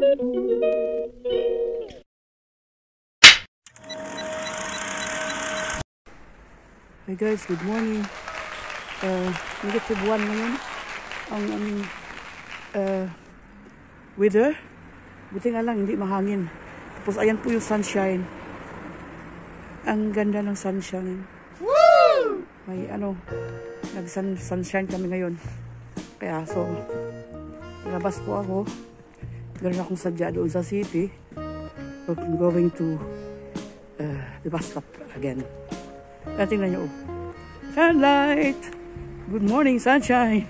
Hi guys, good morning. Negative 1 ngayon ang aming weather. Buti nga lang hindi mahangin. Tapos ayan po yung sunshine. Ang ganda ng sunshine. Woo! May nag-sunshine kami ngayon. Kaya so labas po ako. Meron akong sadya doon sa city. I'm going to the bus stop again. Kaya tingnan nyo, sunlight! Good morning, sunshine!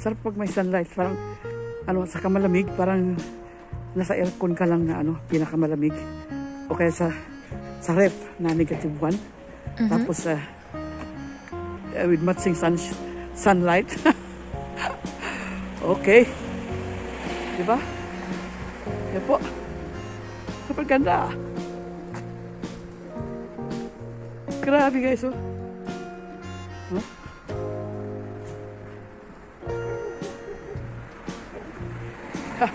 Sarap pag may sunlight. Parang, saka malamig. Parang nasa aircon ka lang na, pinakamalamig. O kaya sa ref na negative 1. Tapos, with matching sunlight. Okay. Diba? Yan po. Super ganda. Grabe guys, oh. Huh? Ha.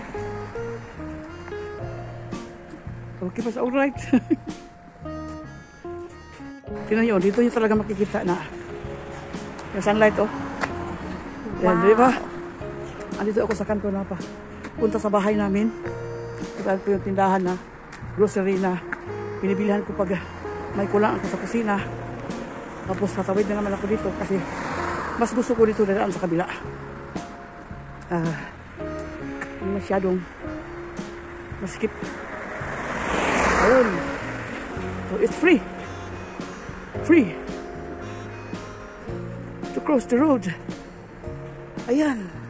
Okay pa sa alright. Tingnan nyo, dito nyo talaga makikita na yung sunlight, oh. Yan, wow. Diba? Andito ako sa kanto na pa. Punta sa bahay namin. Ito po yung tindahan na grocery na pinibilihan ko pag may kulang ako sa kusina. Tapos tatawid na naman ako dito kasi mas gusto ko dito daan sa kabila. Masyadong maskip. Ayun. So it's free. Free. To cross the road. Ayan.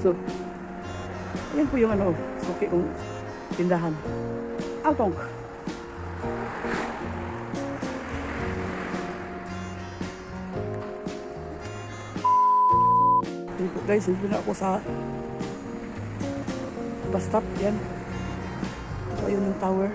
So, ayan po yung suki kong tindahan. Altong. Guys, hindi na ako sa bus stop. Yan. So, ayun yung tower.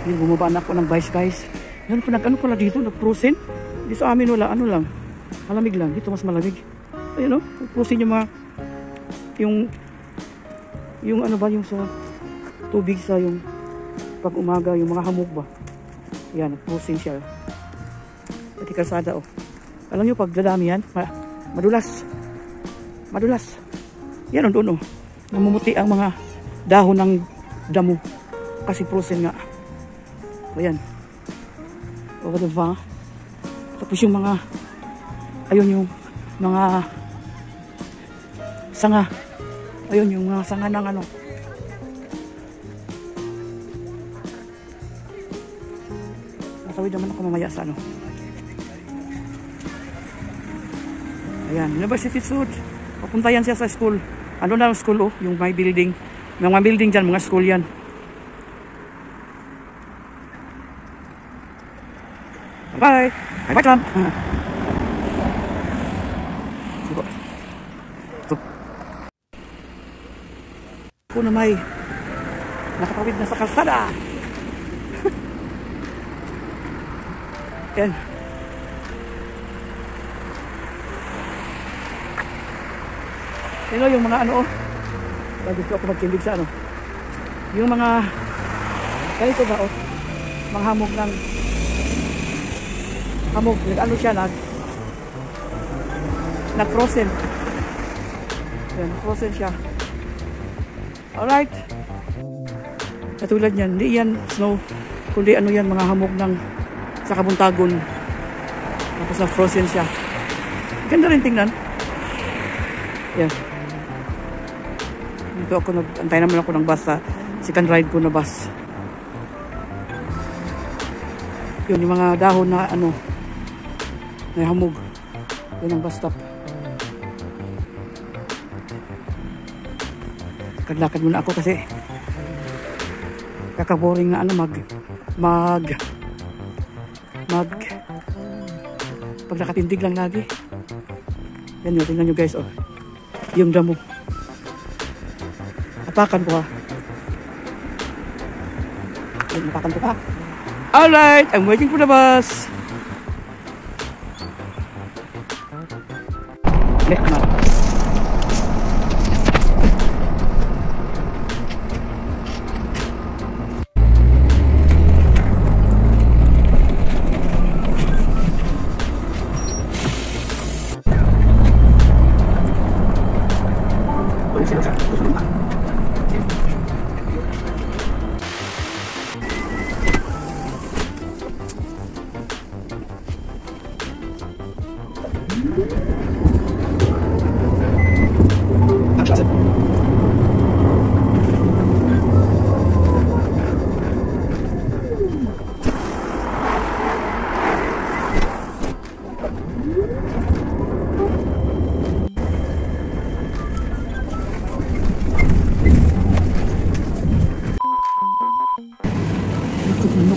Yung bumaba na ako ng bike guys. Yan po pala dito, nag-frozen. Dito sa amin wala, lang. Malamig lang. Dito mas malamig. Ayun o, frozen yung mga, yung yung sa tubig sa yung pag umaga, yung mga hamog ba. Yan, nag-frozen siya. Pati kalsada o. Alam nyo, pag dadami yan, madulas. Madulas. Yan o, doon o. Namumuti ang mga dahon ng damo. Kasi frozen nga. Ayan. O, diba? Tapos yung mga, ayun yung mga sanga. Ayun yung mga sanga ng Natawid naman ako mamaya sa Ayan, University Road. Papunta yan siya sa school. Ano na ang school, oh? Yung may building. Mga building dyan, mga school yan. Bye! Bye, Trump! Ako na may nakatawid na sa kalsada. Yan. Sino yung mga gusto ako magkindig sa yung mga ganito ba mga hamog ng hamog, siya nag-frozen. Yan, frozen siya. Alright. Katulad yan, hindi yan snow, kundi yan, mga hamog ng sa kabuntagon. Tapos na-frozen siya. Ganda rin tingnan. Yan. Dito ako, antay naman ako ng bus sa second ride ko na bus. Yun, yung mga dahon na may hamog. Yan ang bus stop. Lakad-lakad muna ako kasi kakaboring nga ano pag nakatindig lang lagi. Yan yun, tingnan nyo guys, oh. Yung damo. Apakan ko ha. Yan, apakan ko ha. Alright, I'm waiting for the bus. Left na.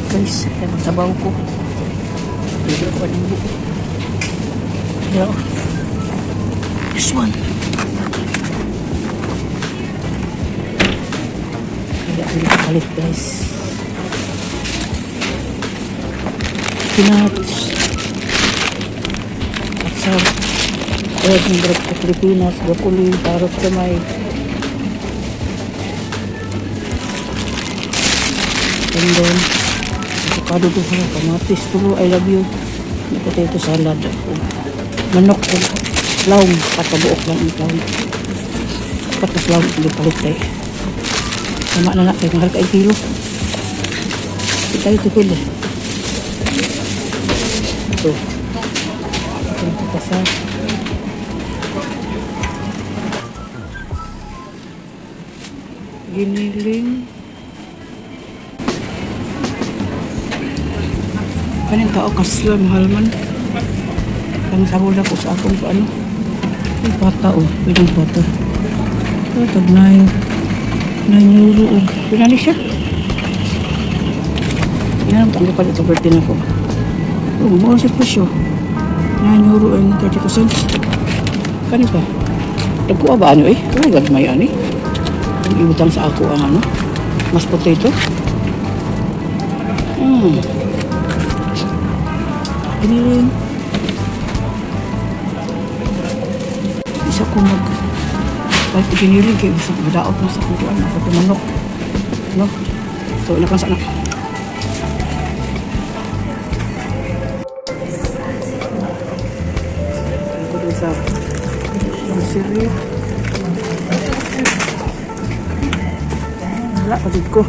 Guys, yan ang sabaw ko. Pwede ko ang buo. Yan. This one. Kaya ang kapalit guys. Peanuts. Paksab. Red ng bread sa Pilipinas. Broccoli. Parot kamay. And then avocado ko sa kamatis tulo, I love you. Potato salad ako. Manok ko. Laong. Patabuok lang ang laong. Patas laong. Hindi palit tayo. Sama na natin. Mahal ka kilo. Ito ito ko din. Ito. Ito patasa. Giniling. Kaning tao kasla mahal man. Ang sarula ko sa akong ano. Yung bata oh, pwedeng bata. Ito tag na euro oh. Pinali siya. Yan ang pangkapalit sa birthday na ko. Oh, mura siya presyo. 9 euro and 32 cents. Kanin pa. Nagkuha ba ano eh? Kaya gagmay ano eh. Yung iutang sa ako ang ano. Mas potato. Giniling. Isa ko balik giniling kayo isa madaot na sa kutuan ako tumanok no? So ilakan sana ito din sa siri wala pagid ko.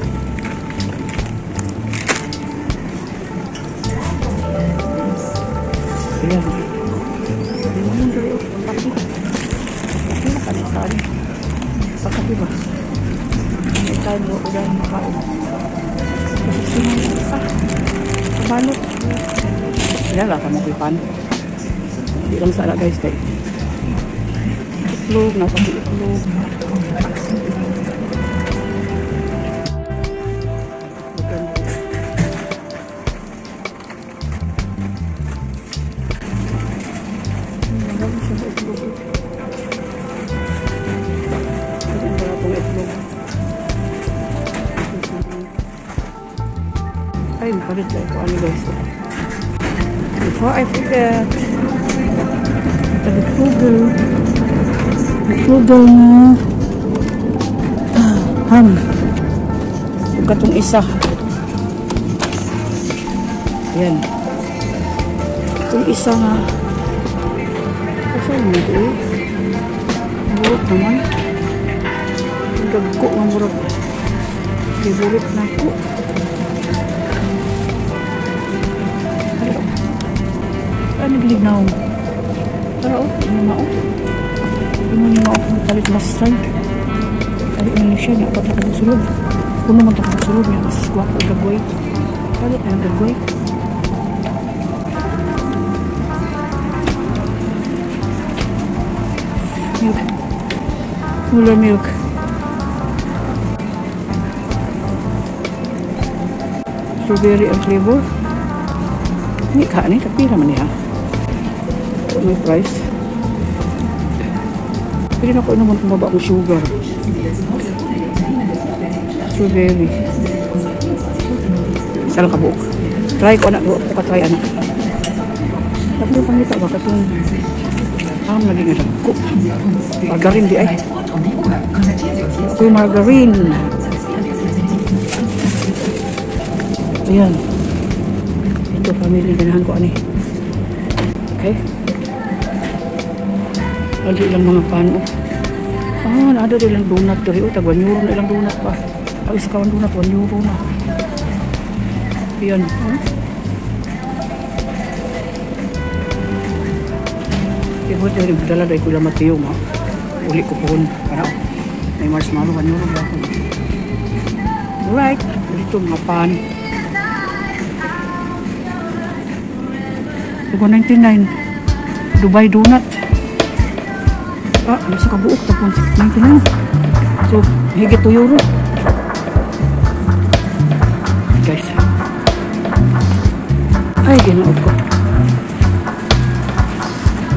Ayan. Ayan dali. Pati. Pati na kalisan. Pati ba? May tayo mo ulan makain. Kasi sinang isa. Kabalot. Ayan lang ka mo kipan. Hindi lang sana guys tayo. Itlog. Napati itlog. Ay, palit lang ko ano guys. Before I forget, Google na ham. Huwag katong isa. Yan. Itong isa nga. Kasi ano ito eh. Murot naman. Gagko nga murot. Dibulit na ako. Ano gilinaw? Tara o, ano na o? Ano na o kung talit last time? Talit na siya, napat na kamusulog. Kung naman ito kamusulog, may mas guwapo o gagway. Talit na yung gagway. Milk. Muller milk. Strawberry ang flavor. Ini ka ni kapira man niya. May price. Pwede na ko naman tumaba ang sugar. Strawberry. Isa lang kabuok. Try ko anak. Huwag ko ka-try anak. Tapi yung pangita ba katong lagi nga ko. Margarine di ay. Ito yung margarine. Ayan. Ito family ganahan ko ani. Okay. Lali lang mga pano. Naada rin lang donut dari. Tag 1 euro na ilang donut pa. Ayos ka 1 donut, 1 euro na. Ayan. Ibuti rin dala dahil ko lang matiyo mo. Uli ko po. May marshmallow 1 euro ba ako. Alright. Dito mga pan. Ito 99. Dubai donut. Nasa kabuok. Tapos 99. So, higit 2 euro. Guys. Ay, ginood ko.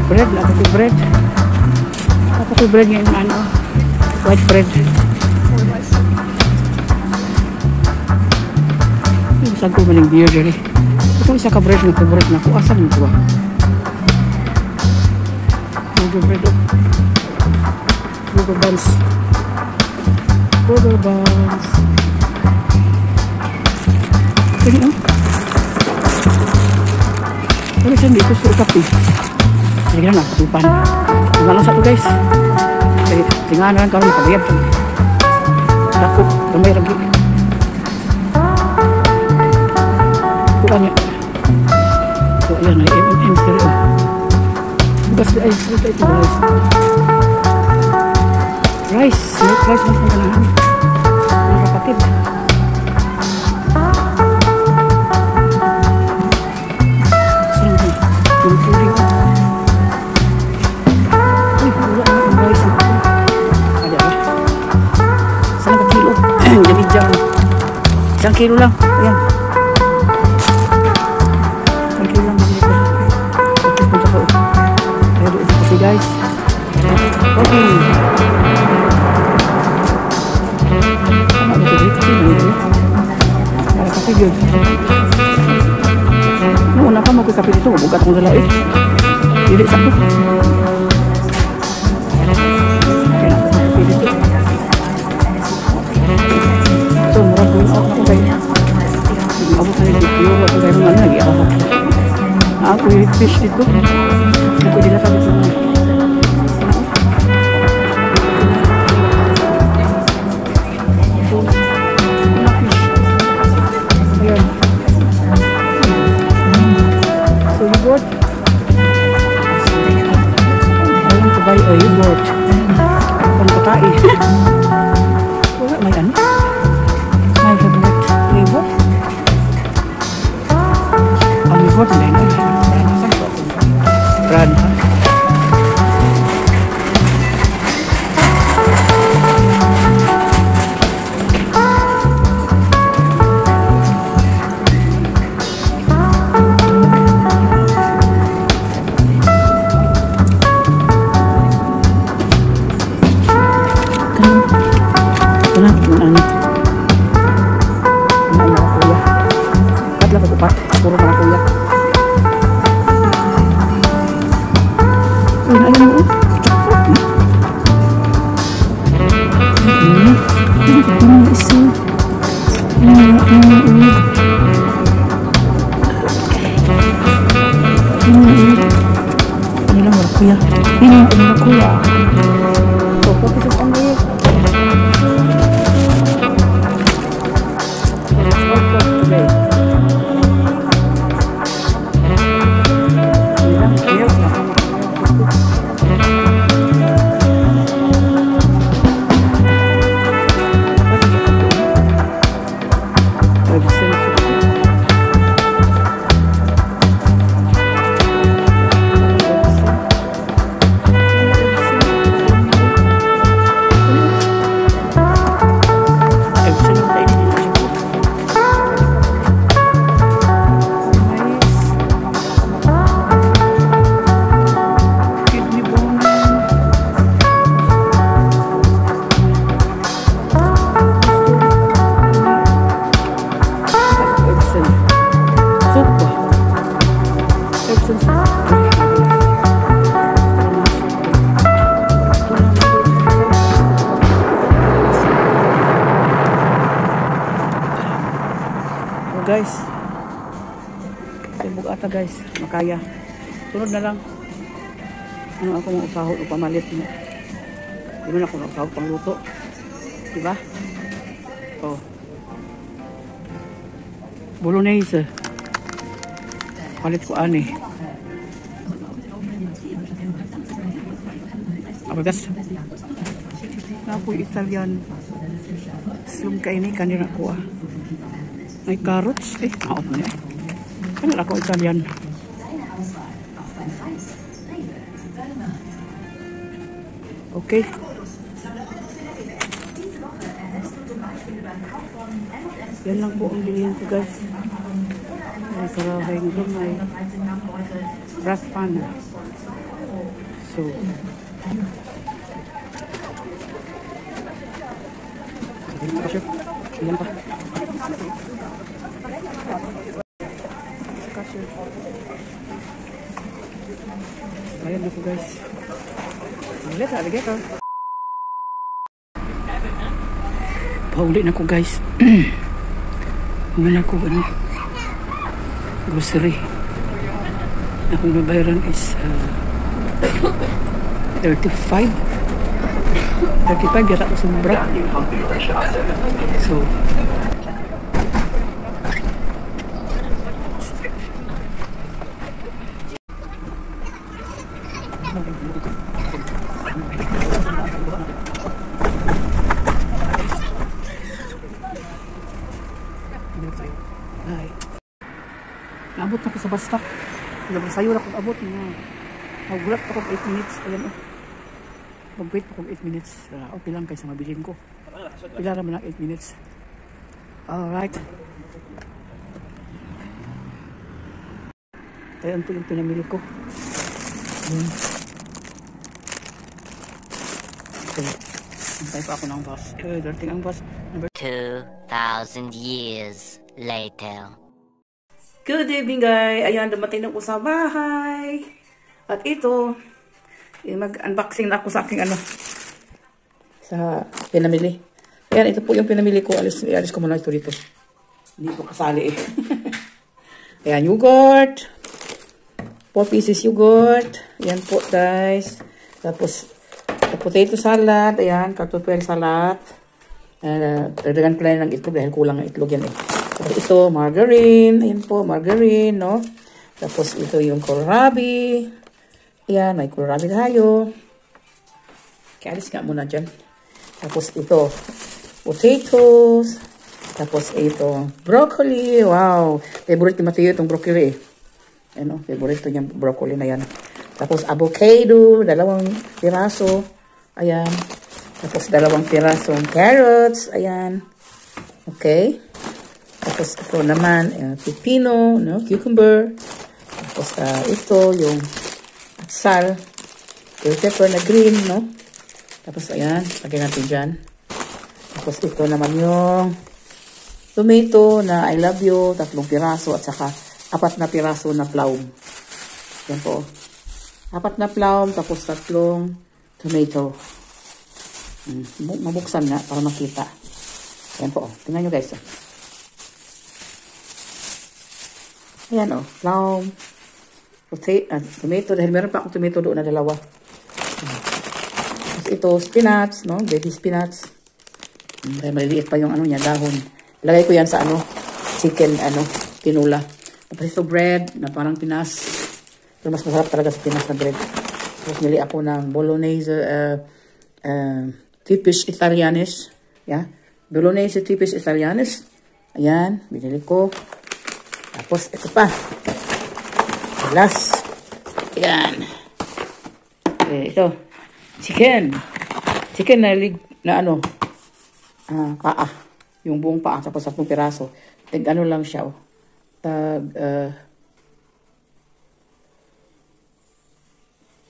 Bread. Ako ko bread. Ako ko bread ngayon. Ano? White bread. Saan ko maling beer dali. Ito isa ka bread na favorite na ko. Asan mo ko ba? Burger bread. Burger buns. Burger buns. Kaya no? Pero siya dito sa kape. Sige na, supan. Tingnan lang sa ito guys. Tingnan na lang kami kabayab. Takot, gamay lagi. Niya. So ayan ay M&M stereo. Bukas ay ito rice. Rice mas maganahan. Mga kapatid. Yung tuling. Ay, wala na yung rice. Ada ba? Saan ka kilo? Jadi jam. 1 kilo lang. Ayan. Guys, okay. Ano ito dito? Para kape yun. Noong una pa magkakape dito, bugat akong lalait. Dili sa ko. Kaya nakakape dito. So, murag going out na ko kayo. Abot na dito. Yung ako kayo mga lagi ako. Ako yung fish dito. Hindi ko dila sabi sa mga. Buy a yogurt pangkatai. Wala may ano? May favorite flavor? Ang yogurt na yun. Brand. Puro mga kuya. Ayun mo. Isa. Ano lang mga kuya. Ini mga kuya. So, pagkakit ang kuya. Oh guys. Timbog ata guys. Makaya. Sunod na lang. Ano ako mga usahod o pamalit mo. Di man ako usahod pang luto. Diba? Oh. Bolognese. Palit ko ani. Abagas. Napoy Italian. Slum kaini kanina ko ah. May carrots eh. Maot na eh. Kanina ako Italian. Okay. Yan lang po ang bilihan ko guys. May karawing doon, may brass pan. So, yan pa. Ayan na po guys. Let's alligator. Pauli na ko guys. Human ako ano, grocery. Akong babayaran is 35 yata ko sobra. So ay, naabot na ko sa bus stop. Sayo na kong abot na. Magulat ako 8 minutes. Ayan oh. Mag-wait ako 8 minutes. Okay lang kaysa mabilin ko. Pila naman ang 8 minutes. Alright. Ayan po yung pinamili ko. Okay. Antay pa ako ng bus. Darating ang bus. 2,000 years later. Good evening guys. Ayan, dumating na ako sa bahay. At ito, mag-unboxing na ako sa aking ano, sa pinamili. Ayan, ito po yung pinamili ko. Alis ko muna ito dito. Hindi po kasali eh. Ayan, yogurt. 4 pieces yogurt. Ayan po guys. Tapos, potato salad. Ayan, cartopel salad. Dagdagan ko lang ng itlog dahil kulang ng itlog yan eh. Tapos ito, margarine. Ayan po, margarine, no? Tapos ito yung kohlrabi. Ayan, may kohlrabi tayo. Kaya alis nga muna dyan. Tapos ito, potatoes. Tapos ito, broccoli. Wow! Favorite ni Mateo itong broccoli eh. Ayan o, favorite niya broccoli na yan. Tapos avocado, 2 piraso. Ayan. Tapos 2 pirasong carrots. Ayan. Okay. Tapos ito naman, pipino, no? Cucumber. Tapos ito, yung sal. Yung pepper na green, no? Tapos ayan, lagyan natin dyan. Tapos ito naman yung tomato na I love you, 3 piraso at saka 4 na piraso na plum. Yan po. 4 na plum, tapos 3 tomato. Mabuksan nga para makita. Yan po. Tingnan nyo guys. Ayan o. Plum. Tomato. Dahil meron pa akong tomato doon na 2. Tapos ito, spinach. No? Baby spinach. Dahil maliliit pa yung ano niya, dahon. Ilagay ko yan sa ano, chicken, tinula. Tapos ito bread na parang Pinas. Pero mas masarap talaga sa Pinas na bread. Tapos nili ako ng bolognese, typisch Italianis. Yeah. Bolognese typisch Italianis. Ayan, binili ko. Tapos ito pa. Last. Ayan. Ito. Chicken. Chicken na ano. Paa. Yung buong paa. Tapos 3 piraso. Tag ano lang siya. Oh. Tag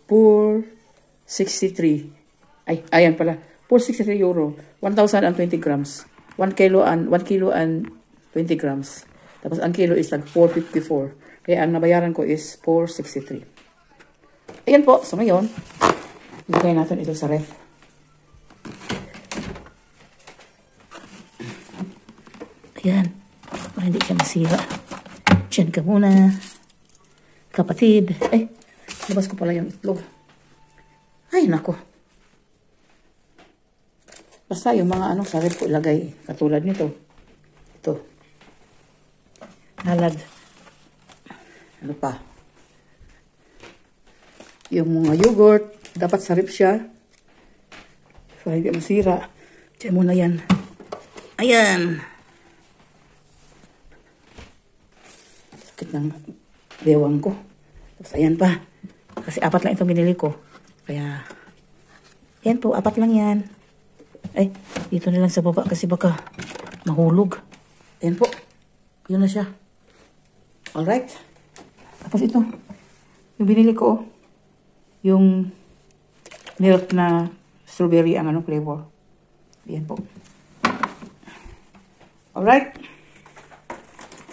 463. Ay, ayan pala. 463 euro. 1,020 grams. 1 kilo and 20 grams. Tapos ang kilo is like 454. Kaya ang nabayaran ko is 463. Ayan po. So ngayon, ilagay natin ito sa ref. Ayan. Ay, hindi siya masira. Diyan ka muna. Kapatid. Ay, labas ko pala yung itlog. Ay, nako. Basta yung mga sa rep ko ilagay. Katulad nito. Ito. Halad. Ano pa? Yung mga yogurt. Dapat sa rep siya. So, hindi masira. Diyan muna yan. Ayan. Sakit ng bewang ko. Tapos ayan pa. Kasi 4 lang itong binili ko. Kaya, yan po, 4 lang yan. Ay, dito na lang sa baba kasi baka mahulog. Ayan po. Yun na siya. Alright. Tapos ito. Yung binili ko, yung milk na strawberry ang flavor. Ayan po. Alright.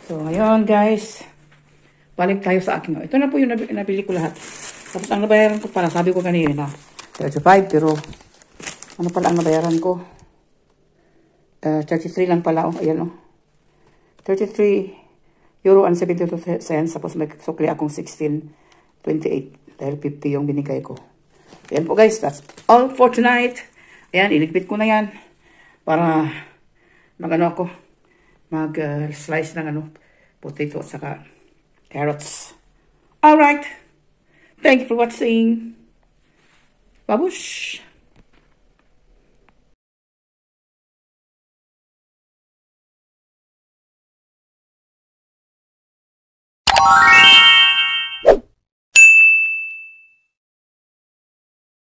So, ngayon guys, balik tayo sa akin. Ito na po yung nabili ko lahat. Tapos ang nabayaran ko pala, sabi ko kanina, 35, pero ano pala ang nabayaran ko? 33 lang pala, ayan 33 euro and 72 cents. Tapos may sukli akong 16.28 dahil 50 yung binigay ko. Ayan po guys, that's all for tonight. Ayan, iligpit ko na yan para mag-slice ng potato at saka carrots. Alright. Thank you for watching. Babush!